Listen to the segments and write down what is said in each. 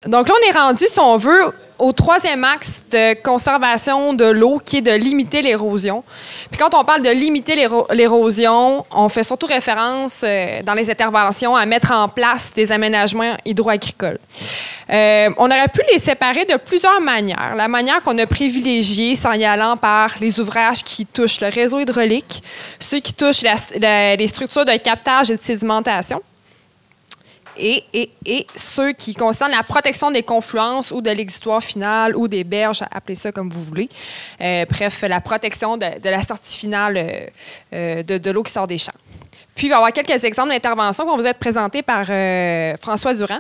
Donc là, on est rendu, si on veut, au troisième axe de conservation de l'eau, qui est de limiter l'érosion. Puis quand on parle de limiter l'érosion, on fait surtout référence dans les interventions à mettre en place des aménagements hydro-agricoles. On aurait pu les séparer de plusieurs manières. La manière qu'on a privilégiée, c'est en y allant par les ouvrages qui touchent le réseau hydraulique, ceux qui touchent les structures de captage et de sédimentation, et ceux qui concernent la protection des confluences ou de l'exutoire final ou des berges, appelez ça comme vous voulez. Bref, la protection de la sortie finale de l'eau qui sort des champs. Puis, il va y avoir quelques exemples d'interventions qui vont vous être présentés par François Durand,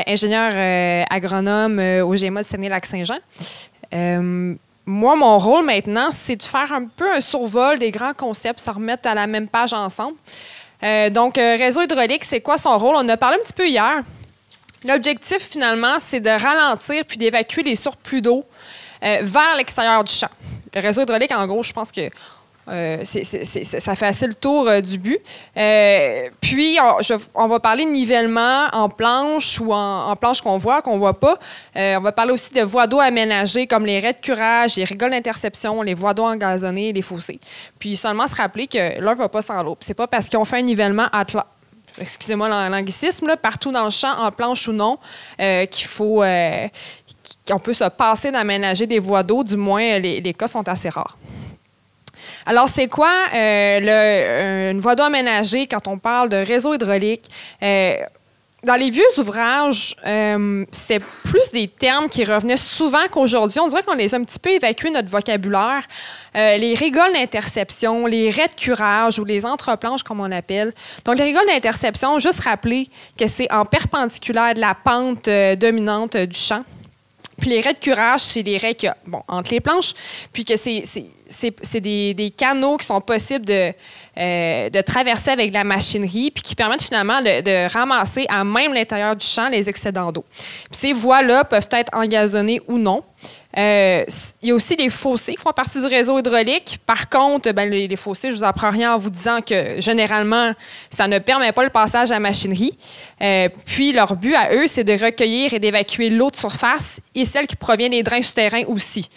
ingénieur agronome au GEMA de Saguenay-Lac-Saint-Jean. Moi, mon rôle maintenant, c'est de faire un peu un survol des grands concepts, se remettre à la même page ensemble. Donc, réseau hydraulique, c'est quoi son rôle? On en a parlé un petit peu hier. L'objectif, finalement, c'est de ralentir puis d'évacuer les surplus d'eau vers l'extérieur du champ. Le réseau hydraulique, en gros, je pense que ça fait assez le tour du but. Puis, on va parler de nivellement en planche ou en planche qu'on voit pas. On va parler aussi de voies d'eau aménagées comme les raies de curage, les rigoles d'interception, les voies d'eau engazonnées, les fossés. Puis, seulement se rappeler que l'un ne va pas sans l'autre. C'est pas parce qu'on fait un nivellement excusez-moi l'anglicisme, partout dans le champ, en planche ou non, qu'on peut se passer d'aménager des voies d'eau. Du moins, les cas sont assez rares. Alors, c'est quoi une voie d'eau aménagée quand on parle de réseau hydraulique? Dans les vieux ouvrages, c'était plus des termes qui revenaient souvent qu'aujourd'hui. On dirait qu'on les a un petit peu évacués, notre vocabulaire. Les rigoles d'interception, les raies de curage ou les entreplanches, comme on appelle. Donc, les rigoles d'interception, juste rappeler que c'est en perpendiculaire de la pente dominante du champ. Puis les raies de curage, c'est des raies entre les planches, puis que c'est des canaux qui sont possibles de traverser avec la machinerie, puis qui permettent finalement de ramasser à même l'intérieur du champ les excédents d'eau. Puis ces voies-là peuvent être engazonnées ou non. Il y a aussi les fossés qui font partie du réseau hydraulique. Par contre, les fossés, je ne vous apprends rien en vous disant que généralement, ça ne permet pas le passage à la machinerie. Puis leur but à eux, c'est de recueillir et d'évacuer l'eau de surface et celle qui provient des drains souterrains aussi.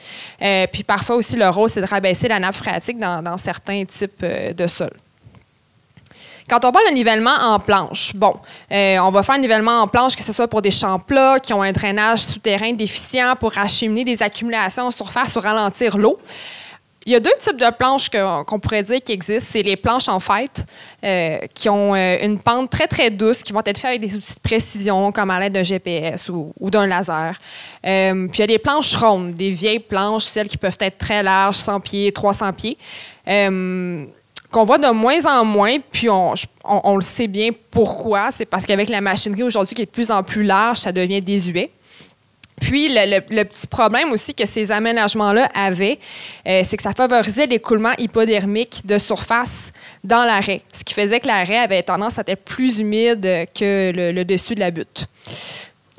Puis parfois aussi, leur rôle, c'est de rabaisser la nappe phréatique dans certains types de sols. Quand on parle de nivellement en planche, on va faire un nivellement en planche, que ce soit pour des champs plats qui ont un drainage souterrain déficient pour acheminer des accumulations en surface ou ralentir l'eau. Il y a deux types de planches qu'on pourrait dire qui existent. C'est les planches en faîte qui ont une pente très, très douce, qui vont être faites avec des outils de précision, comme à l'aide d'un GPS ou d'un laser. Puis il y a des planches rondes, des vieilles planches, celles qui peuvent être très larges, 100 pieds, 300 pieds. Qu'on voit de moins en moins, puis on le sait bien pourquoi. C'est parce qu'avec la machinerie aujourd'hui qui est de plus en plus large, ça devient désuet. Puis, le petit problème aussi que ces aménagements-là avaient, c'est que ça favorisait l'écoulement hypodermique de surface dans la raie, ce qui faisait que la raie avait tendance à être plus humide que le dessus de la butte.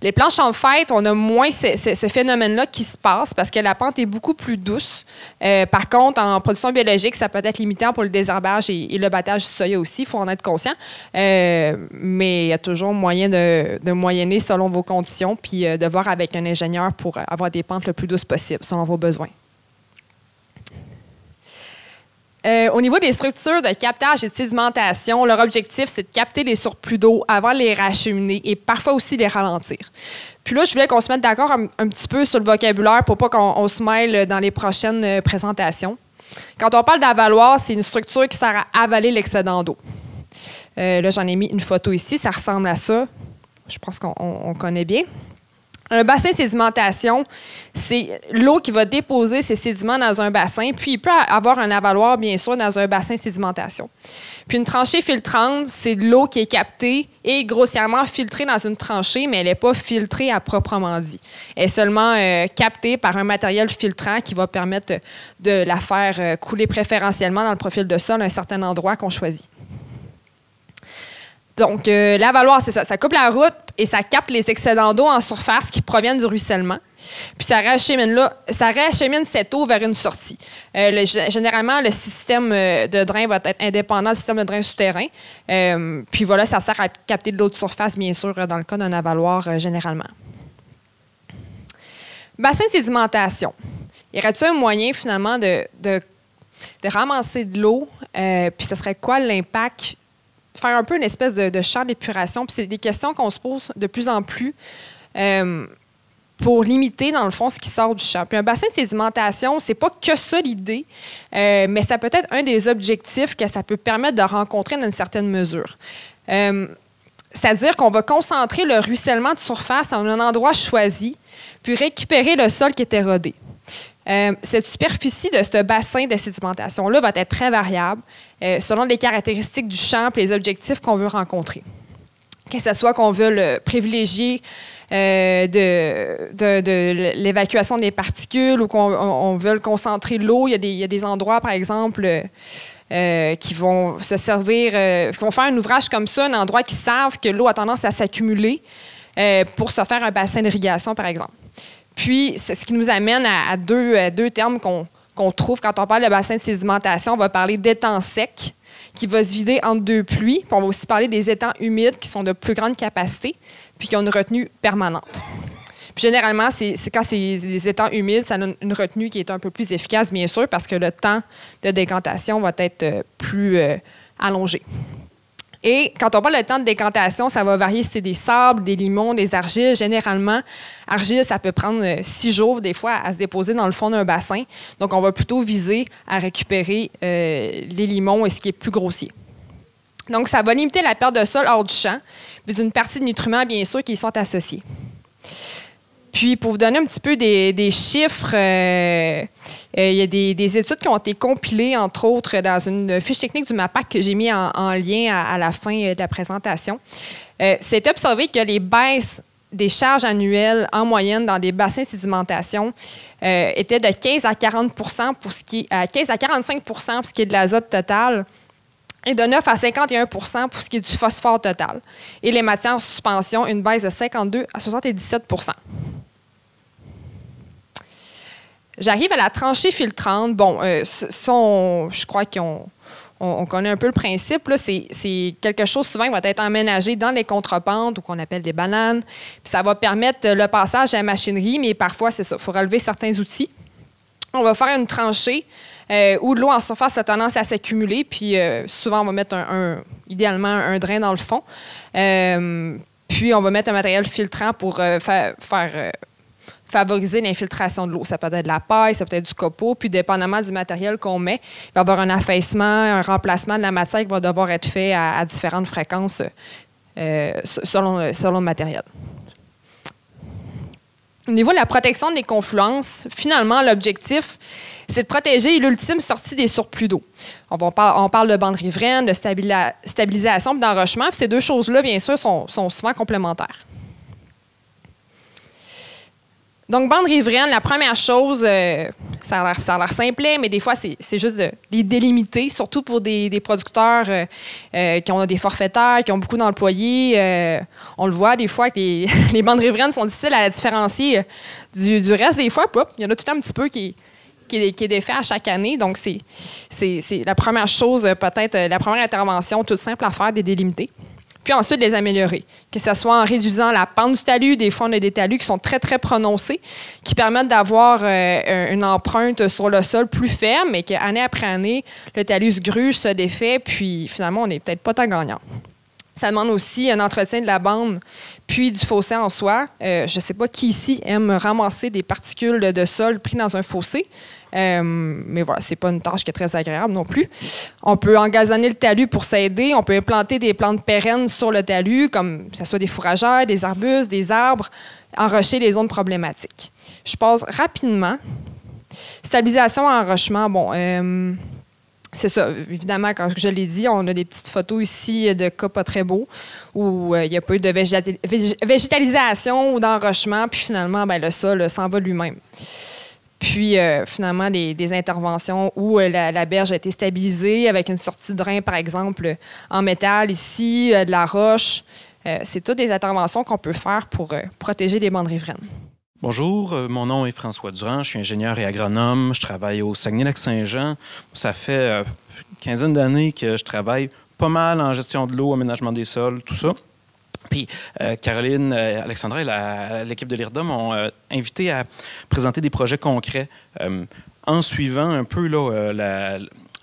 Les planches en faîte, on a moins ce phénomène-là qui se passe parce que la pente est beaucoup plus douce. Par contre, en production biologique, ça peut être limitant pour le désherbage et le battage du soya aussi, il faut en être conscient. Mais il y a toujours moyen de moyenner selon vos conditions puis de voir avec un ingénieur pour avoir des pentes le plus douces possible selon vos besoins. Au niveau des structures de captage et de sédimentation, leur objectif, c'est de capter les surplus d'eau avant de les racheminer et parfois aussi les ralentir. Puis là, je voulais qu'on se mette d'accord un petit peu sur le vocabulaire pour pas qu'on se mêle dans les prochaines présentations. Quand on parle d'avaloir, c'est une structure qui sert à avaler l'excédent d'eau. Là, j'en ai mis une photo ici, ça ressemble à ça. Je pense qu'on connaît bien. Un bassin de sédimentation, c'est l'eau qui va déposer ses sédiments dans un bassin, puis il peut avoir un avaloir, bien sûr, dans un bassin de sédimentation. Puis une tranchée filtrante, c'est de l'eau qui est captée et grossièrement filtrée dans une tranchée, mais elle n'est pas filtrée à proprement dit. Elle est seulement captée par un matériel filtrant qui va permettre de la faire couler préférentiellement dans le profil de sol à un certain endroit qu'on choisit. Donc, l'avaloir, c'est ça. Ça coupe la route et ça capte les excédents d'eau en surface qui proviennent du ruissellement. Puis, ça réachemine cette eau vers une sortie. Généralement, le système de drain va être indépendant du système de drain souterrain. Puis voilà, ça sert à capter de l'eau de surface, bien sûr, dans le cas d'un avaloir, généralement. Bassin de sédimentation. Y aurait-il un moyen, finalement, de ramasser de l'eau? Puis ce serait quoi l'impact? Faire un peu une espèce de champ d'épuration. Puis c'est des questions qu'on se pose de plus en plus pour limiter, dans le fond, ce qui sort du champ. Puis un bassin de sédimentation, c'est pas que ça l'idée, mais ça peut être un des objectifs que ça peut permettre de rencontrer dans une certaine mesure. C'est-à-dire qu'on va concentrer le ruissellement de surface en un endroit choisi, puis récupérer le sol qui est érodé. Cette superficie de ce bassin de sédimentation-là va être très variable selon les caractéristiques du champ et les objectifs qu'on veut rencontrer. Que ce soit qu'on veut le privilégier de l'évacuation des particules ou qu'on veut concentrer l'eau. Il y a des endroits, par exemple, qui vont se servir, qui vont faire un ouvrage comme ça, un endroit qui savent que l'eau a tendance à s'accumuler pour se faire un bassin d'irrigation, par exemple. Puis, c'est ce qui nous amène à deux termes qu'on trouve quand on parle de bassin de sédimentation. On va parler d'étang sec, qui va se vider entre deux pluies. Puis on va aussi parler des étangs humides qui sont de plus grande capacité puis qui ont une retenue permanente. Puis généralement, c'est quand c'est des étangs humides, ça donne une retenue qui est un peu plus efficace, bien sûr, parce que le temps de décantation va être plus allongé. Et quand on parle de temps de décantation, ça va varier si c'est des sables, des limons, des argiles. Généralement, argile, ça peut prendre 6 jours, des fois, à se déposer dans le fond d'un bassin. Donc, on va plutôt viser à récupérer les limons et ce qui est plus grossier. Donc, ça va limiter la perte de sol hors du champ, puis d'une partie de nutriments, bien sûr, qui y sont associés. Puis, pour vous donner un petit peu des chiffres, il y a des études qui ont été compilées, entre autres, dans une fiche technique du MAPAC que j'ai mis en lien à la fin de la présentation. C'est observé que les baisses des charges annuelles en moyenne dans des bassins de sédimentation étaient de 15 à 40 pour ce qui est, 15 à 45 pour ce qui est de l'azote total, et de 9 à 51 pour ce qui est du phosphore total. Et les matières en suspension, une baisse de 52 à 77 % J'arrive à la tranchée filtrante. Bon, je crois qu'on connaît un peu le principe. C'est quelque chose souvent qui va être emménagé dans les contrepentes ou qu'on appelle des bananes. Puis ça va permettre le passage à la machinerie, mais parfois, c'est ça, il faut relever certains outils. On va faire une tranchée où l'eau en surface a tendance à s'accumuler, puis souvent, on va mettre idéalement un drain dans le fond. Puis, on va mettre un matériel filtrant pour favoriser l'infiltration de l'eau. Ça peut être de la paille, ça peut être du copeaux, puis dépendamment du matériel qu'on met, il va y avoir un affaissement, un remplacement de la matière qui va devoir être fait à différentes fréquences selon le matériel. Au niveau de la protection des confluences, finalement, l'objectif, c'est de protéger l'ultime sortie des surplus d'eau. On parle de bandes riveraines, de stabilisation et d'enrochement. Puis ces deux choses-là, bien sûr, sont souvent complémentaires. Donc, bandes riveraines, la première chose, ça a l'air simplet, mais des fois, c'est juste de les délimiter, surtout pour des producteurs qui ont des forfaitaires, qui ont beaucoup d'employés. On le voit des fois que les bandes riveraines sont difficiles à différencier du reste des fois. Il y en a tout un petit peu qui est défait à chaque année. Donc, c'est la première chose, peut-être la première intervention toute simple à faire, de les délimiter. Puis ensuite, les améliorer. Que ce soit en réduisant la pente du talus. Des fois, on a des talus qui sont très, très prononcés, qui permettent d'avoir une empreinte sur le sol plus ferme, mais qu'année après année, le talus se gruge, se défait, puis finalement, on n'est peut-être pas tant gagnant. Ça demande aussi un entretien de la bande, puis du fossé en soi. Je ne sais pas qui ici aime ramasser des particules de sol prises dans un fossé. Mais voilà, ce n'est pas une tâche qui est très agréable non plus. On peut engazonner le talus pour s'aider. On peut implanter des plantes pérennes sur le talus, comme que ce soit des fourragères, des arbustes, des arbres, enrocher les zones problématiques. Je passe rapidement. Stabilisation en enrochement, bon... c'est ça, évidemment, quand je l'ai dit, on a des petites photos ici de cas pas très beaux où il n'y a pas eu de végétalisation ou d'enrochement, puis finalement, le sol s'en va lui-même. Puis finalement, des interventions où la berge a été stabilisée avec une sortie de drain, par exemple, en métal ici, de la roche. C'est toutes des interventions qu'on peut faire pour protéger les bandes riveraines. Bonjour, mon nom est François Durand, je suis ingénieur et agronome, je travaille au Saguenay-Lac-Saint-Jean. Ça fait une quinzaine d'années que je travaille pas mal en gestion de l'eau, aménagement des sols, tout ça. Puis Caroline, Alexandra et l'équipe de l'IRDA m'ont invité à présenter des projets concrets en suivant un peu là,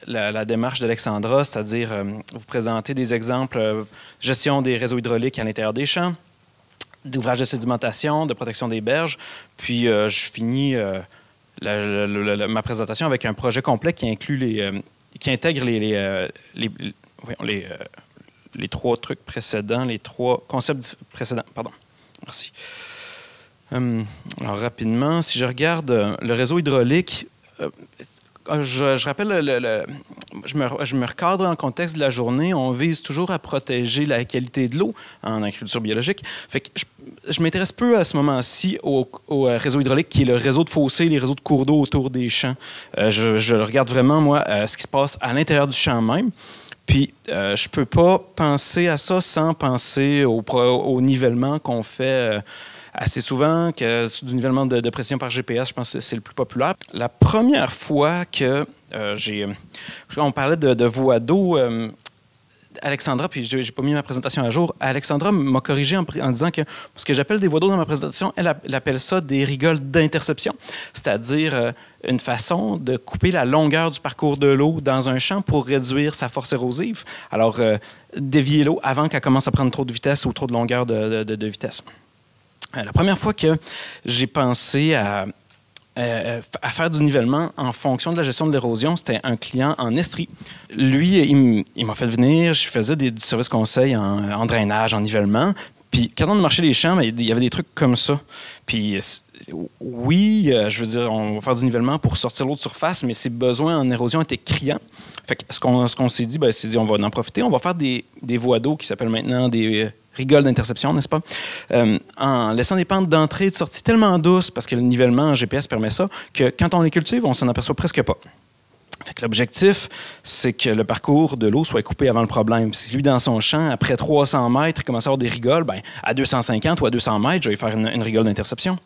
la démarche d'Alexandra, c'est-à-dire vous présenter des exemples gestion des réseaux hydrauliques à l'intérieur des champs, d'ouvrages de sédimentation, de protection des berges. Puis je finis ma présentation avec un projet complet qui inclut qui intègre les trois trucs précédents, les trois concepts précédents. Pardon. Merci. Alors, rapidement, si je regarde le réseau hydraulique, je rappelle, je me recadre dans le contexte de la journée. On vise toujours à protéger la qualité de l'eau en agriculture biologique. Fait que je m'intéresse peu à ce moment-ci au réseau hydraulique, qui est le réseau de fossés, les réseaux de cours d'eau autour des champs. Je regarde vraiment, moi, ce qui se passe à l'intérieur du champ même. Puis, je ne peux pas penser à ça sans penser au nivellement qu'on fait assez souvent, du nivellement de pression par GPS. Je pense que c'est le plus populaire. La première fois que on parlait de voies d'eau, Alexandra, puis je n'ai pas mis ma présentation à jour, Alexandra m'a corrigé en disant que ce que j'appelle des voies d'eau dans ma présentation, elle appelle ça des rigoles d'interception, c'est-à-dire une façon de couper la longueur du parcours de l'eau dans un champ pour réduire sa force érosive. Alors, dévier l'eau avant qu'elle commence à prendre trop de vitesse ou trop de longueur de vitesse. La première fois que j'ai pensé à faire du nivellement en fonction de la gestion de l'érosion, c'était un client en Estrie. Lui, il m'a fait venir, je faisais du service conseil en drainage, en nivellement. Puis quand on marchait les champs, il y avait des trucs comme ça. Puis oui, je veux dire, on va faire du nivellement pour sortir l'eau de surface, mais ses besoins en érosion étaient criants. Fait que ce qu'on s'est dit, c'est dit, on va en profiter. On va faire des voies d'eau qui s'appellent maintenant des rigoles d'interception, n'est-ce pas? En laissant des pentes d'entrée et de sortie tellement douces, parce que le nivellement en GPS permet ça, que quand on les cultive, on s'en aperçoit presque pas. Fait que l'objectif, c'est que le parcours de l'eau soit coupé avant le problème. Si lui, dans son champ, après 300 mètres, il commence à avoir des rigoles, à 250 ou à 200 mètres, je vais faire une rigole d'interception.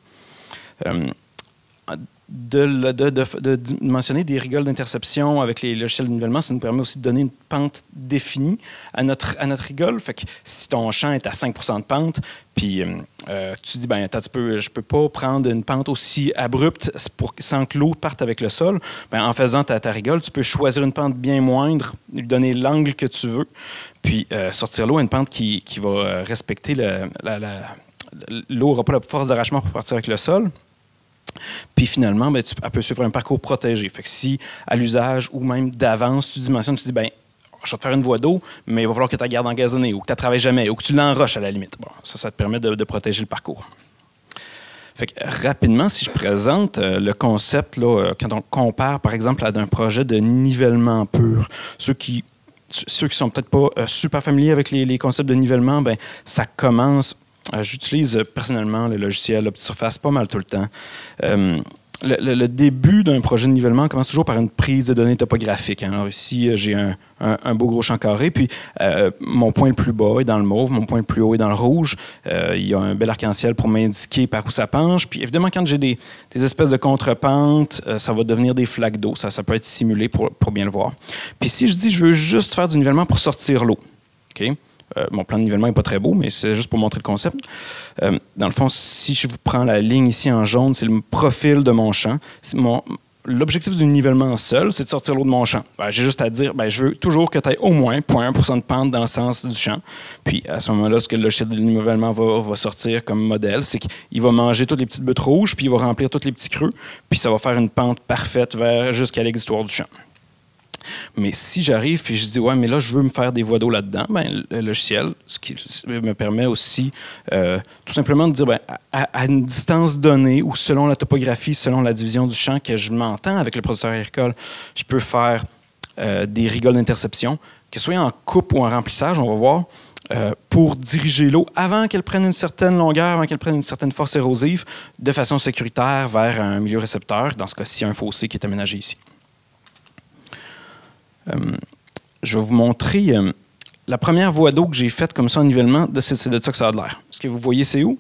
De mentionner des rigoles d'interception avec les logiciels de nivellement, ça nous permet aussi de donner une pente définie à notre rigole. Fait que si ton champ est à 5 % de pente, puis tu dis, attends, je peux pas prendre une pente aussi abrupte sans que l'eau parte avec le sol, en faisant ta rigole, tu peux choisir une pente bien moindre, lui donner l'angle que tu veux, puis sortir l'eau à une pente qui va respecter l'eau n'aura pas la force d'arrachement pour partir avec le sol. Puis finalement, elle peut suivre un parcours protégé. Fait que si, à l'usage ou même d'avance, tu dimensionnes, tu dis, je vais te faire une voie d'eau, mais il va falloir que tu la gardes engazonnée ou que tu ne travailles jamais ou que tu l'enroches à la limite. Bon, ça te permet de protéger le parcours. Fait que, rapidement, si je présente le concept, là, quand on compare, par exemple, à un projet de nivellement pur, ceux qui sont peut-être pas super familiers avec les concepts de nivellement, ça commence... J'utilise personnellement le logiciel OptiSurface pas mal tout le temps. Le début d'un projet de nivellement commence toujours par une prise de données topographiques. Alors ici, j'ai un beau gros champ carré, puis mon point le plus bas est dans le mauve, mon point le plus haut est dans le rouge. Il y a un bel arc-en-ciel pour m'indiquer par où ça penche. Puis évidemment, quand j'ai des espèces de contrepentes, ça va devenir des flaques d'eau. Ça peut être simulé pour bien le voir. Puis si je dis je veux juste faire du nivellement pour sortir l'eau, OK? Mon plan de nivellement n'est pas très beau, mais c'est juste pour montrer le concept. Dans le fond, si je vous prends la ligne ici en jaune, c'est le profil de mon champ. L'objectif du nivellement seul, c'est de sortir l'eau de mon champ. J'ai juste à dire, je veux toujours que tu aies au moins 0,1 % de pente dans le sens du champ. Puis à ce moment-là, ce que le logiciel de nivellement va sortir comme modèle, c'est qu'il va manger toutes les petites buttes rouges, puis il va remplir tous les petits creux, puis ça va faire une pente parfaite jusqu'à l'exutoire du champ. Mais si j'arrive puis je dis, mais là, je veux me faire des voies d'eau là-dedans, le logiciel, ce qui me permet aussi tout simplement de dire, à une distance donnée ou selon la topographie, selon la division du champ que je m'entends avec le producteur agricole, je peux faire des rigoles d'interception, que ce soit en coupe ou en remplissage, on va voir, pour diriger l'eau avant qu'elle prenne une certaine longueur, avant qu'elle prenne une certaine force érosive, de façon sécuritaire vers un milieu récepteur, dans ce cas-ci, un fossé qui est aménagé ici. Je vais vous montrer la première voie d'eau que j'ai faite comme ça en nivellement, c'est de ça que ça a de l'air. Est-ce que vous voyez c'est où?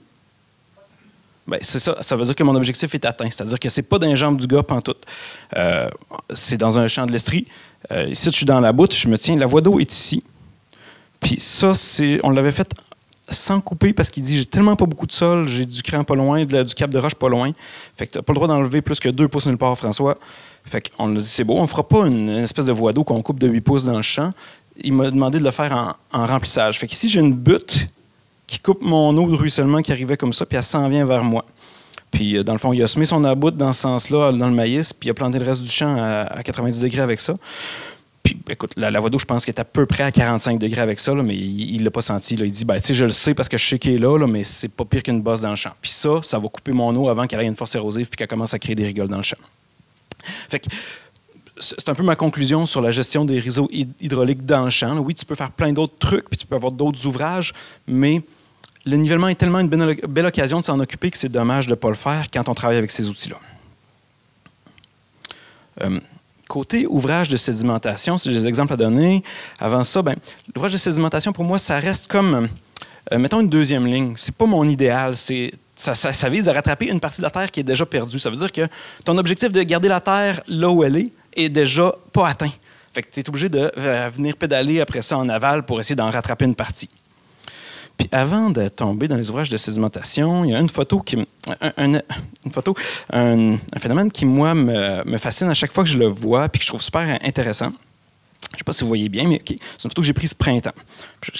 C'est ça. Ça veut dire que mon objectif est atteint. C'est-à-dire que c'est pas dans les jambes du gars pantoute. C'est dans un champ de l'Estrie. Ici, je suis dans la boute, je me tiens. La voie d'eau est ici. Puis ça, on l'avait fait sans couper parce qu'il dit j'ai tellement pas beaucoup de sol, j'ai du cran pas loin, du cap de roche pas loin. Fait que tu n'as pas le droit d'enlever plus que 2 pouces nulle part, François. Fait qu'on a dit c'est beau, on fera pas une espèce de voie d'eau qu'on coupe de 8 pouces dans le champ. Il m'a demandé de le faire en remplissage. Fait qu'ici, j'ai une butte qui coupe mon eau de ruissellement qui arrivait comme ça, puis elle s'en vient vers moi. Puis, dans le fond, il a semé son aboute dans ce sens-là, dans le maïs, puis il a planté le reste du champ à 90 degrés avec ça. Puis, écoute, la voie d'eau, je pense qu'elle est à peu près à 45 degrés avec ça, là, mais il ne l'a pas senti. Là. Il dit, tu sais, je le sais parce que je sais qu'il est là, mais c'est pas pire qu'une bosse dans le champ. Puis ça va couper mon eau avant qu'elle ait une force érosive puis qu'elle commence à créer des rigoles dans le champ. Fait que c'est un peu ma conclusion sur la gestion des réseaux hydrauliques dans le champ. Là, oui, tu peux faire plein d'autres trucs puis tu peux avoir d'autres ouvrages, mais le nivellement est tellement une belle occasion de s'en occuper que c'est dommage de ne pas le faire quand on travaille avec ces outils-là. Côté ouvrage de sédimentation, si j'ai des exemples à donner, avant ça, l'ouvrage de sédimentation, pour moi, ça reste comme, mettons, une deuxième ligne. C'est pas mon idéal. Ça vise à rattraper une partie de la terre qui est déjà perdue. Ça veut dire que ton objectif de garder la terre là où elle est déjà pas atteint. Fait que tu es obligé de venir pédaler après ça en aval pour essayer d'en rattraper une partie. Puis avant de tomber dans les ouvrages de sédimentation, il y a une photo un phénomène qui, moi, me fascine à chaque fois que je le vois puis que je trouve super intéressant. Je ne sais pas si vous voyez bien, mais okay. C'est une photo que j'ai prise ce printemps.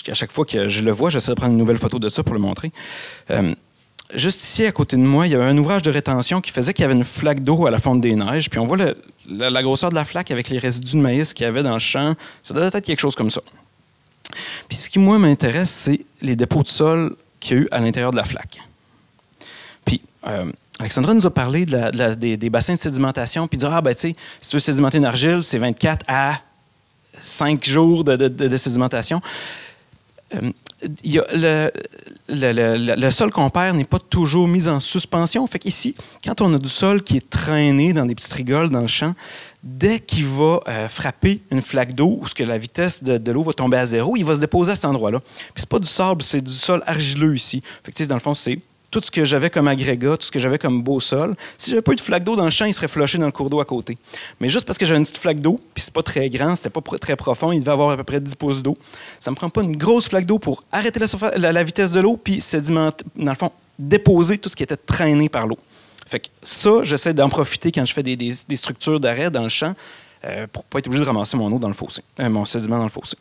À chaque fois que je le vois, j'essaie de prendre une nouvelle photo de ça pour le montrer. Juste ici, à côté de moi, il y avait un ouvrage de rétention qui faisait qu'il y avait une flaque d'eau à la fonte des neiges. Puis on voit la grosseur de la flaque avec les résidus de maïs qu'il y avait dans le champ. Ça doit être quelque chose comme ça. Puis ce qui, moi, m'intéresse, c'est les dépôts de sol qu'il y a eu à l'intérieur de la flaque. Puis Alexandra nous a parlé des bassins de sédimentation, puis dire, tu sais, si tu veux sédimenter une argile, c'est 24 à 5 jours de sédimentation. Le sol qu'on perd n'est pas toujours mis en suspension. Fait qu'ici, quand on a du sol qui est traîné dans des petites rigoles dans le champ, dès qu'il va frapper une flaque d'eau ou que la vitesse de l'eau va tomber à zéro, il va se déposer à cet endroit-là. Puis c'est pas du sable, c'est du sol argileux ici. Fait que, dans le fond, c'est tout ce que j'avais comme agrégat, tout ce que j'avais comme beau sol. Si j'avais pas eu de flaque d'eau dans le champ, il serait flushé dans le cours d'eau à côté. Mais juste parce que j'avais une petite flaque d'eau, puis c'est pas très grand, c'était pas très profond, il devait avoir à peu près 10 pouces d'eau. Ça me prend pas une grosse flaque d'eau pour arrêter la vitesse de l'eau, puis sédimenter, dans le fond, déposer tout ce qui était traîné par l'eau. Fait que ça, j'essaie d'en profiter quand je fais des structures d'arrêt dans le champ pour pas être obligé de ramasser mon eau dans le fossé, mon sédiment dans le fossé.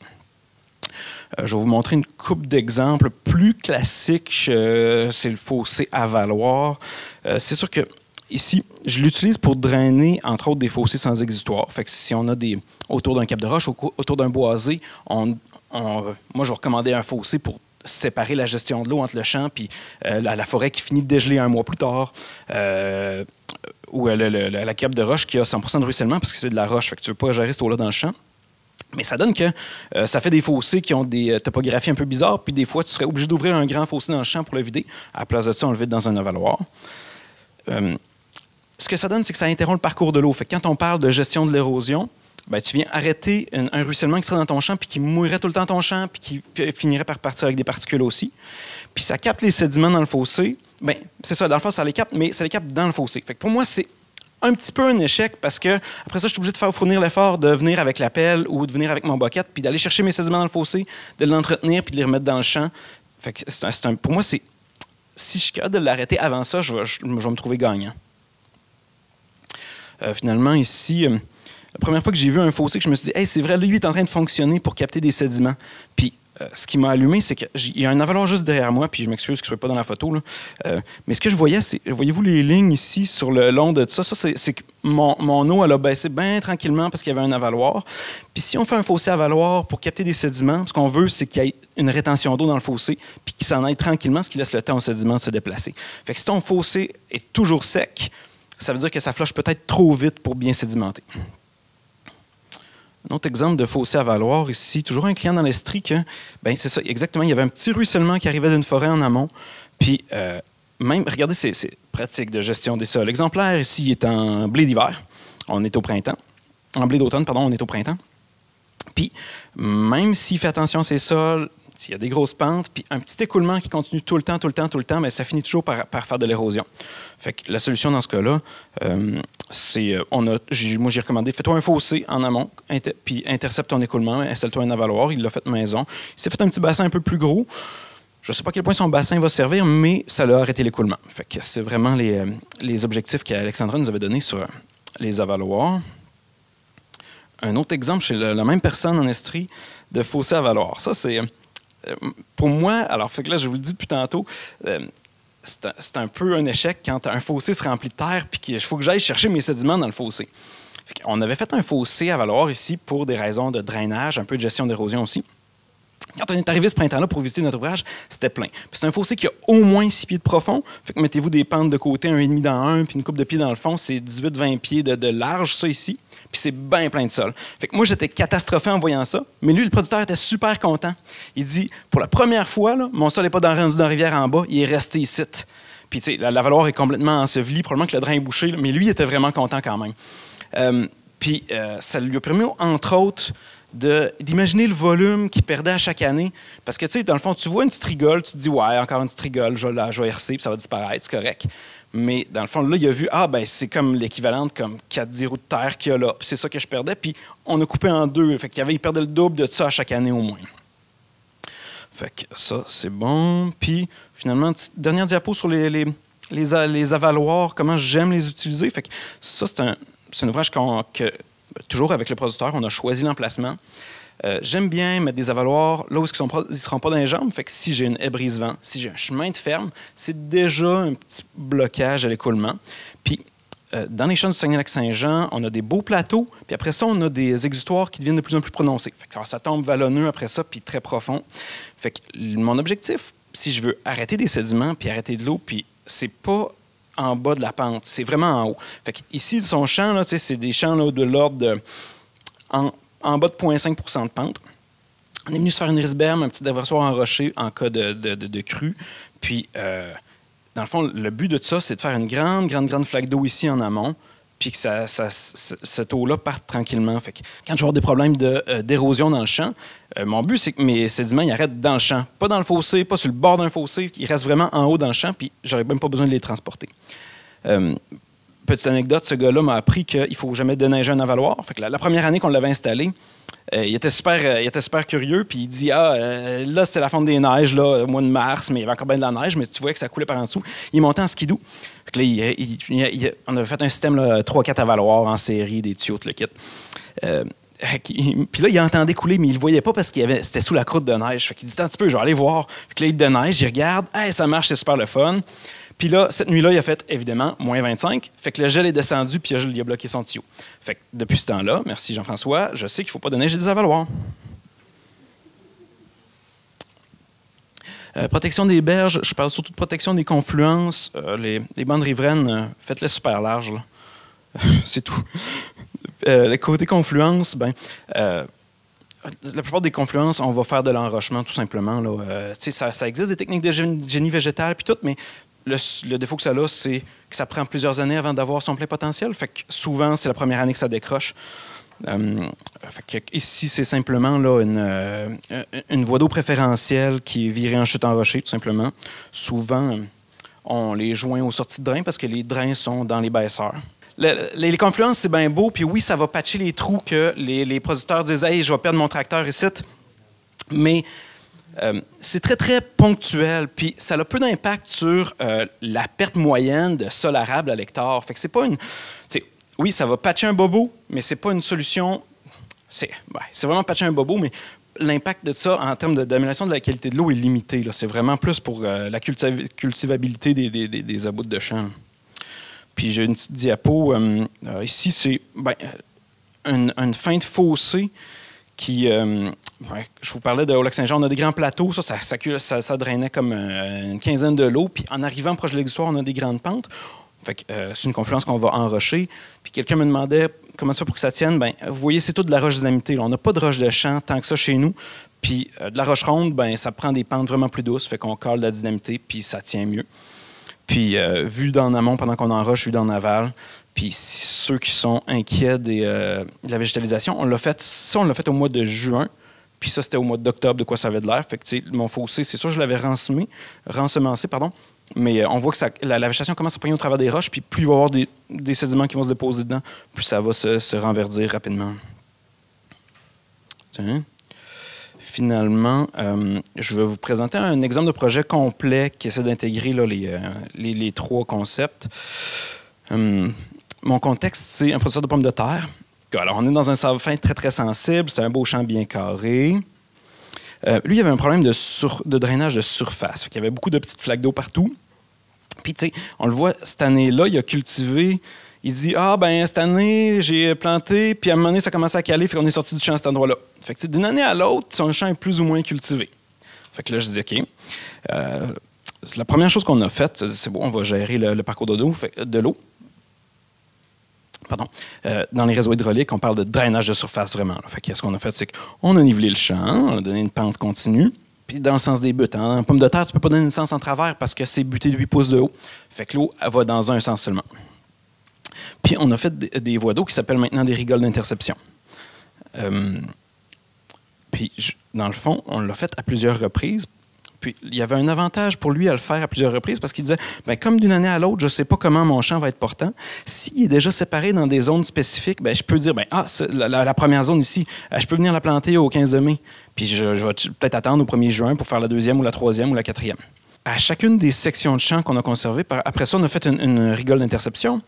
Je vais vous montrer une couple d'exemples plus classiques. C'est le fossé avaloir. C'est sûr que ici, je l'utilise pour drainer, entre autres, des fossés sans exutoire. Fait que si on a autour d'un cap de roche, autour d'un boisé, moi, je vais recommander un fossé pour séparer la gestion de l'eau entre le champ et la forêt qui finit de dégeler un mois plus tard. Ou la cape de roche qui a 100% de ruissellement parce que c'est de la roche. Fait que tu ne veux pas gérer cette eau-là dans le champ. Mais ça donne que ça fait des fossés qui ont des topographies un peu bizarres, puis des fois, tu serais obligé d'ouvrir un grand fossé dans le champ pour le vider. À la place de ça, on le vide dans un avaloir. Ce que ça donne, c'est que ça interrompt le parcours de l'eau. Fait que quand on parle de gestion de l'érosion, tu viens arrêter un ruissellement qui serait dans ton champ, puis qui mouillerait tout le temps ton champ, puis qui finirait par partir avec des particules aussi. Puis ça capte les sédiments dans le fossé. C'est ça, dans le fond, ça les capte, mais ça les capte dans le fossé. Fait que pour moi, c'est un petit peu un échec parce que après ça, je suis obligé de fournir l'effort de venir avec la pelle ou de venir avec mon bucket puis d'aller chercher mes sédiments dans le fossé, de l'entretenir puis de les remettre dans le champ. Fait que pour moi, si je suis capable de l'arrêter avant ça, je vais me trouver gagnant. Finalement, ici, la première fois que j'ai vu un fossé, que je me suis dit, hey, c'est vrai, lui, il est en train de fonctionner pour capter des sédiments. Puis ce qui m'a allumé, c'est qu'il y a un avaloir juste derrière moi, puis je m'excuse que ce ne soit pas dans la photo, là. Mais ce que je voyais, c'est, voyez-vous les lignes ici sur le long de ça? Ça, c'est que mon eau, elle a baissé bien tranquillement parce qu'il y avait un avaloir. Puis si on fait un fossé avaloir pour capter des sédiments, ce qu'on veut, c'est qu'il y ait une rétention d'eau dans le fossé, puis qu'il s'en aille tranquillement, ce qui laisse le temps aux sédiments de se déplacer. Fait que si ton fossé est toujours sec, ça veut dire que ça flush peut-être trop vite pour bien sédimenter. Un autre exemple de fossé avaloir ici, toujours un client dans l'Estrie que, c'est ça, exactement, il y avait un petit ruissellement qui arrivait d'une forêt en amont, puis même, regardez, c'est pratique de gestion des sols. L'exemplaire ici il est en blé d'hiver, on est au printemps, en blé d'automne, pardon, on est au printemps, puis même s'il fait attention à ses sols, s'il y a des grosses pentes, puis un petit écoulement qui continue tout le temps, mais ça finit toujours par faire de l'érosion. Fait que la solution dans ce cas-là, c'est, moi j'ai recommandé, fais-toi un fossé en amont, puis intercepte ton écoulement, installe-toi un avaloir, il l'a fait maison. Il s'est fait un petit bassin un peu plus gros. Je ne sais pas à quel point son bassin va servir, mais ça a arrêté l'écoulement. Fait que c'est vraiment les objectifs qu'Alexandra nous avait donnés sur les avaloirs. Un autre exemple chez la même personne en Estrie de fossé avaloir. Ça, c'est pour moi, alors fait que là, je vous le dis depuis tantôt, c'est un peu un échec quand un fossé se remplit de terre puis qu'il faut que j'aille chercher mes sédiments dans le fossé. On avait fait un fossé avaloir ici pour des raisons de drainage, un peu de gestion d'érosion aussi. Quand on est arrivé ce printemps-là pour visiter notre ouvrage, c'était plein. C'est un fossé qui a au moins 6 pieds de profond. Fait que mettez-vous des pentes de côté, 1,5 dans un, puis une coupe de pieds dans le fond. C'est 18-20 pieds de large, ça ici. Puis c'est bien plein de sol. Fait que moi, j'étais catastrophé en voyant ça. Mais lui, le producteur, était super content. Il dit, pour la première fois, là, mon sol n'est pas rendu dans la rivière en bas, il est resté ici. Puis, tu sais, l'avaloir est complètement enseveli. Probablement que le drain est bouché, là, mais lui, il était vraiment content quand même. Puis, ça lui a permis, entre autres, d'imaginer le volume qu'il perdait à chaque année. Parce que, tu sais, dans le fond, tu vois une petite rigole, tu te dis, ouais, encore une petite rigole, je vais RC, puis ça va disparaître, c'est correct. Mais dans le fond, là, il a vu, c'est comme l'équivalent comme 4 roues de terre qu'il y a là. Puis c'est ça que je perdais. Puis on a coupé en deux. Fait il perdait le double de ça à chaque année au moins. Fait que ça, c'est bon. Puis finalement, dernière diapo sur les avaloirs, comment j'aime les utiliser. Fait que ça, c'est un ouvrage que, toujours avec le producteur, on a choisi l'emplacement. J'aime bien mettre des avaloirs là où ils ne seront pas dans les jambes. Fait que si j'ai une haie brise-vent, si j'ai un chemin de ferme, c'est déjà un petit blocage à l'écoulement. Puis, dans les champs du Saguenay-Lac-Saint-Jean, on a des beaux plateaux. Puis après ça, on a des exutoires qui deviennent de plus en plus prononcés. Fait que ça tombe vallonneux après ça, puis très profond. Fait que mon objectif, si je veux arrêter des sédiments, puis arrêter de l'eau, puis c'est pas en bas de la pente, c'est vraiment en haut. Fait que ici, son champ, là, c'est des champs là, de l'ordre de... En bas de 0,5 % de pente. On est venu se faire une risberme, un petit déversoir en rocher en cas de crue. Puis, dans le fond, le but de ça, c'est de faire une grande flaque d'eau ici en amont, puis que cette eau-là parte tranquillement. Fait que quand je vais avoir des problèmes d'érosion dans le champ, mon but, c'est que mes sédiments ils arrêtent dans le champ. Pas dans le fossé, pas sur le bord d'un fossé. Ils restent vraiment en haut dans le champ, puis j'aurais même pas besoin de les transporter. Petite anecdote, ce gars-là m'a appris qu'il ne faut jamais déneiger un avaloir. Fait que la première année qu'on l'avait installé, il était super curieux. Puis il dit là, c'est la fonte des neiges, là, au mois de mars, mais il y avait encore bien de la neige, mais tu voyais que ça coulait par en dessous. Il montait en skidoo. Fait que là, on avait fait un système 3-4 avaloirs en série, des tuyaux, tout le kit. Puis là, il entendait couler, mais il ne le voyait pas parce que c'était sous la croûte de neige. Fait qu'il dit, attends un petit peu, je vais aller voir. Puis là, il déneige, il regarde, ça marche, c'est super le fun. Puis là, cette nuit-là, il a fait, évidemment, moins 25. Fait que le gel est descendu, puis il a bloqué son tuyau. Fait que depuis ce temps-là, merci Jean-François, je sais qu'il ne faut pas déneiger des avaloirs. Protection des berges, je parle surtout de protection des confluences. Les bandes riveraines, faites-les super larges. C'est tout. Le côté confluence, la plupart des confluences, on va faire de l'enrochement tout simplement. Ça existe des techniques de génie végétal puis tout, mais le défaut que ça a, c'est que ça prend plusieurs années avant d'avoir son plein potentiel. Fait que souvent, c'est la première année que ça décroche. Fait que ici, c'est simplement là, une voie d'eau préférentielle qui est virée en chute enrochée, tout simplement. Souvent, on les joint aux sorties de drains parce que les drains sont dans les baisseurs. Les confluences, c'est bien beau. Puis oui, ça va patcher les trous que les producteurs disent « Hey, je vais perdre mon tracteur ici. » Mais c'est très, très ponctuel. Puis ça a peu d'impact sur la perte moyenne de sol arable à l'hectare. Fait que c'est pas une... Oui, ça va patcher un bobo, mais c'est pas une solution... C'est vraiment patcher un bobo, mais l'impact de ça en termes d'amélioration de la qualité de l'eau est limité. C'est vraiment plus pour la cultivabilité des aboutes de champs. Puis j'ai une petite diapo. Ici, c'est une fin de fossé qui... je vous parlais de Haut-Lac-Saint-Jean. On a des grands plateaux. Ça drainait comme une quinzaine de lots. Puis en arrivant proche de l'exutoire, on a des grandes pentes. Fait que, c'est une confluence qu'on va enrocher. Puis quelqu'un me demandait comment ça pour que ça tienne. Vous voyez, c'est tout de la roche dynamité. On n'a pas de roche de champ tant que ça chez nous. Puis de la roche ronde, ça prend des pentes vraiment plus douces. Fait qu'on colle de la dynamité, puis ça tient mieux. Puis, vu d'en amont pendant qu'on enroche, vu d'en aval. Puis, ceux qui sont inquiets de la végétalisation, on l'a fait au mois de juin. Puis ça, c'était au mois d'octobre, de quoi ça avait de l'air. Fait que, mon fossé, c'est sûr, je l'avais rensemencé, pardon. Mais on voit que la végétation commence à poigner au travers des roches. Puis, plus il va y avoir des sédiments qui vont se déposer dedans, plus ça va se renverdir rapidement. Tiens. finalement, je vais vous présenter un exemple de projet complet qui essaie d'intégrer là, les 3 concepts. Mon contexte, c'est un producteur de pommes de terre. Alors, on est dans un sable fin très, très sensible. C'est un beau champ bien carré. Lui, il avait un problème de drainage de surface. Il y avait beaucoup de petites flaques d'eau partout. Puis, tu sais, on le voit, cette année-là, il a cultivé. Il dit, cette année, j'ai planté, puis à un moment donné, ça commence à caler, fait qu'on est sorti du champ à cet endroit-là. Fait que, d'une année à l'autre, son champ est plus ou moins cultivé. Fait que là, je dis, OK. La première chose qu'on a faite, c'est bon, on va gérer le parcours de l'eau. Pardon. Dans les réseaux hydrauliques, on parle de drainage de surface vraiment. Là. Fait que ce qu'on a fait, c'est qu'on a nivelé le champ, on a donné une pente continue, puis dans le sens des buttes. En pomme de terre, tu ne peux pas donner une sens en travers parce que c'est buté de 8 pouces de haut. Fait que l'eau, elle va dans un sens seulement. Puis on a fait des voies d'eau qui s'appellent maintenant des rigoles d'interception. Puis, dans le fond, on l'a fait à plusieurs reprises. Puis, il y avait un avantage pour lui à le faire à plusieurs reprises parce qu'il disait, comme d'une année à l'autre, je ne sais pas comment mon champ va être portant. S'il est déjà séparé dans des zones spécifiques, je peux dire, la première zone ici, je peux venir la planter au 15 mai. Puis, je vais peut-être attendre au 1er juin pour faire la 2e ou la 3e ou la 4e. À chacune des sections de champ qu'on a conservées, après ça, on a fait une rigole d'interception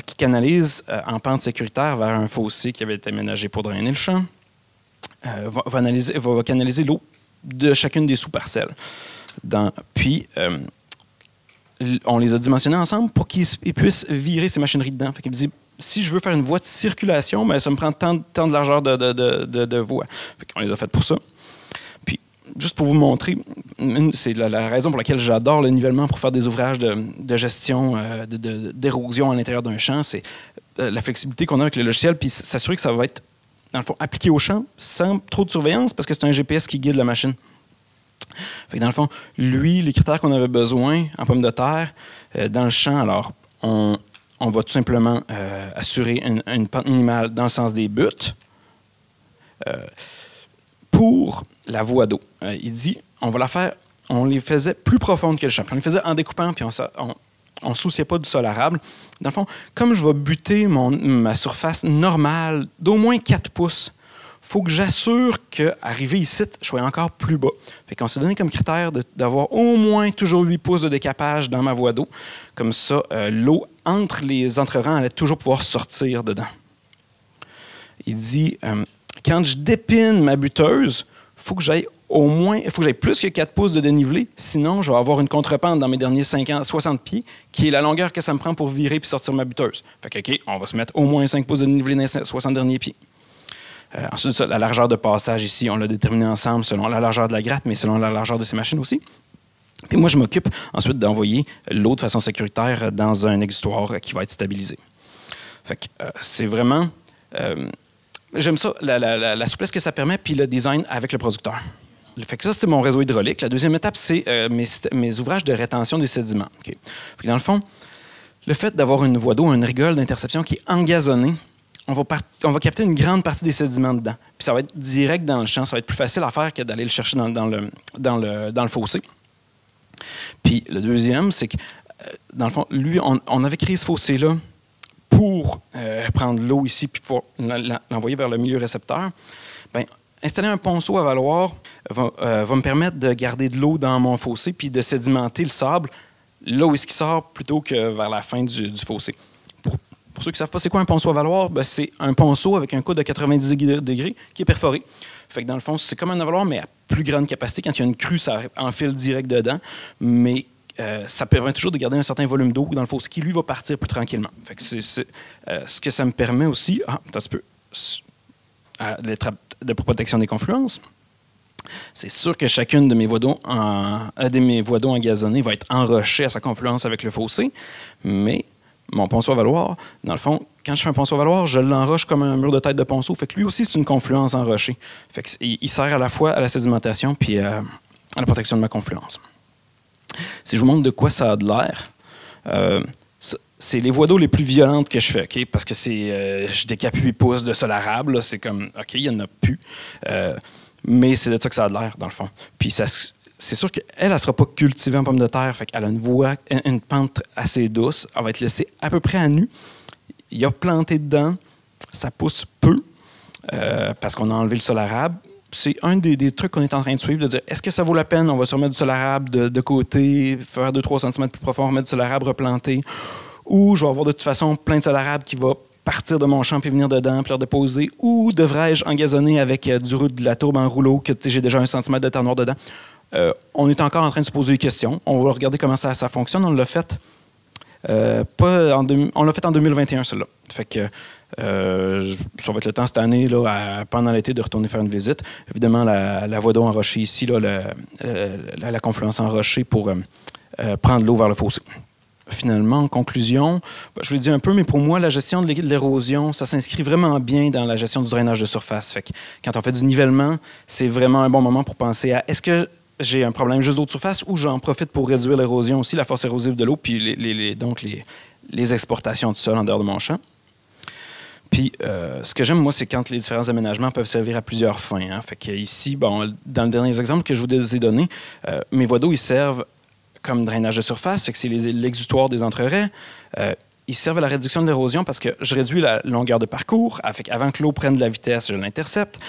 qui canalise en pente sécuritaire vers un fossé qui avait été aménagé pour drainer le champ. Va canaliser l'eau de chacune des sous-parcelles. Puis, on les a dimensionnés ensemble pour qu'ils puissent virer ces machineries dedans. Fait qu'il me dit, si je veux faire une voie de circulation, ça me prend tant de largeur de voie. Fait qu'on les a faites pour ça. Puis, juste pour vous montrer, c'est la raison pour laquelle j'adore le nivellement pour faire des ouvrages de gestion d'érosion à l'intérieur d'un champ, c'est la flexibilité qu'on a avec le logiciel, puis s'assurer que ça va être dans le fond, appliqué au champ sans trop de surveillance parce que c'est un GPS qui guide la machine. Fait que dans le fond, lui, les critères qu'on avait besoin en pomme de terre, dans le champ, alors, on va tout simplement assurer une pente minimale dans le sens des buttes. Pour la voie d'eau, il dit, on les faisait plus profondes que le champ. Puis on les faisait en découpant, puis on ne se souciait pas du sol arable. Dans le fond, comme je vais buter ma surface normale d'au moins 4 pouces, il faut que j'assure qu'arrivé ici, je sois encore plus bas. Fait qu'on s'est donné comme critère d'avoir au moins toujours 8 pouces de décapage dans ma voie d'eau. Comme ça, l'eau entre les entrerangs allait toujours pouvoir sortir dedans. Il dit, quand je dépine ma buteuse, il faut que j'aille plus que 4 pouces de dénivelé, sinon je vais avoir une contrepente dans mes derniers 60 pieds, qui est la longueur que ça me prend pour virer puis sortir ma buteuse. Fait que, OK, on va se mettre au moins 5 pouces de dénivelé dans les 60 derniers pieds. Ensuite, ça, la largeur de passage ici, on l'a déterminé ensemble selon la largeur de la gratte, mais selon la largeur de ces machines aussi. Puis moi, je m'occupe ensuite d'envoyer l'eau de façon sécuritaire dans un exutoire qui va être stabilisé. Fait que c'est vraiment... j'aime ça, la souplesse que ça permet, puis le design avec le producteur. Fait que ça, c'est mon réseau hydraulique. La deuxième étape, c'est mes ouvrages de rétention des sédiments. Okay. Puis dans le fond, le fait d'avoir une voie d'eau, une rigole d'interception qui est engazonnée, on va capter une grande partie des sédiments dedans. Puis ça va être direct dans le champ. Ça va être plus facile à faire que d'aller le chercher dans le fossé. Puis le deuxième, c'est que, dans le fond, lui, on avait créé ce fossé-là pour prendre l'eau ici puis pour l'envoyer vers le milieu récepteur. Bien, installer un ponceau à valoir va me permettre de garder de l'eau dans mon fossé puis de sédimenter le sable là où est-ce qu'il sort plutôt que vers la fin du fossé. Pour ceux qui ne savent pas c'est quoi un ponceau à valoir, ben c'est un ponceau avec un coude de 90 degrés qui est perforé. Fait que dans le fond, c'est comme un avaloir, mais à plus grande capacité. Quand il y a une crue, ça enfile direct dedans. Mais ça permet toujours de garder un certain volume d'eau dans le fossé qui, lui, va partir plus tranquillement. Fait que c'est ce que ça me permet aussi... attends un peu. De protection des confluences. C'est sûr que chacune de mes voies d'eau engazonnées va être enrochée à sa confluence avec le fossé, mais mon ponceau à valoir, dans le fond, quand je fais un ponceau à valoir, je l'enroche comme un mur de tête de ponceau. Fait que lui aussi, c'est une confluence enrochée. Fait que il sert à la fois à la sédimentation puis à la protection de ma confluence. Si je vous montre de quoi ça a de l'air, c'est les voies d'eau les plus violentes que je fais, okay? Parce que je décape 8 pouces de sol arable, c'est comme, OK, il n'y en a plus. Mais c'est de ça que ça a de l'air, dans le fond. Puis c'est sûr qu'elle ne sera pas cultivée en pomme de terre, fait qu'elle a une pente assez douce, elle va être laissée à peu près à nu. Il y a planté dedans, ça pousse peu, parce qu'on a enlevé le sol arable. c'est un des trucs qu'on est en train de suivre, de dire est-ce que ça vaut la peine, on va se remettre du sol arabe de côté, faire 2-3 cm plus profond, remettre du sol arabe, replanter, ou je vais avoir de toute façon plein de sol arabe qui va partir de mon champ puis venir dedans, puis le déposer, ou devrais-je engazonner avec de la tourbe en rouleau, que j'ai déjà 1 cm de terre noire dedans. On est encore en train de se poser des questions. On va regarder comment ça fonctionne. On l'a fait, on l'a fait en 2021, celle-là. Fait que ça va être le temps cette année, là, pendant l'été, de retourner faire une visite. Évidemment, la voie d'eau enrochée ici, là, la confluence enrochée pour prendre l'eau vers le fossé. Finalement, en conclusion, je vous l'ai dit un peu, mais pour moi, la gestion de l'érosion, ça s'inscrit vraiment bien dans la gestion du drainage de surface. Fait que quand on fait du nivellement, c'est vraiment un bon moment pour penser à est-ce que j'ai un problème juste d'eau de surface ou j'en profite pour réduire l'érosion aussi, la force érosive de l'eau, puis donc les exportations de sol en dehors de mon champ. Puis, ce que j'aime, moi, c'est quand les différents aménagements peuvent servir à plusieurs fins. Hein. Fait que ici, bon, dans le dernier exemple que je vous ai donné, mes voies d'eau, ils servent comme drainage de surface, fait que c'est l'exutoire des entreraies. Ils servent à la réduction de l'érosion parce que je réduis la longueur de parcours. Avant que l'eau prenne de la vitesse, je l'intercepte.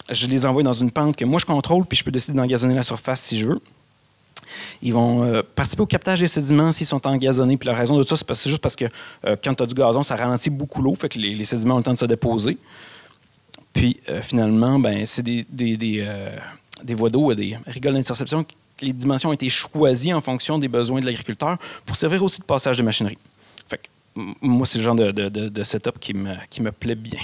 Je les envoie dans une pente que moi, je contrôle, puis je peux décider d'engazonner la surface si je veux. Ils vont participer au captage des sédiments s'ils sont engazonnés. Puis la raison de ça, c'est juste parce que quand tu as du gazon, ça ralentit beaucoup l'eau, fait que les sédiments ont le temps de se déposer. Puis finalement, ben, c'est des voies d'eau, des rigoles d'interception. Les dimensions ont été choisies en fonction des besoins de l'agriculteur pour servir aussi de passage de machinerie. Fait que, moi, c'est le genre de setup qui me plaît bien.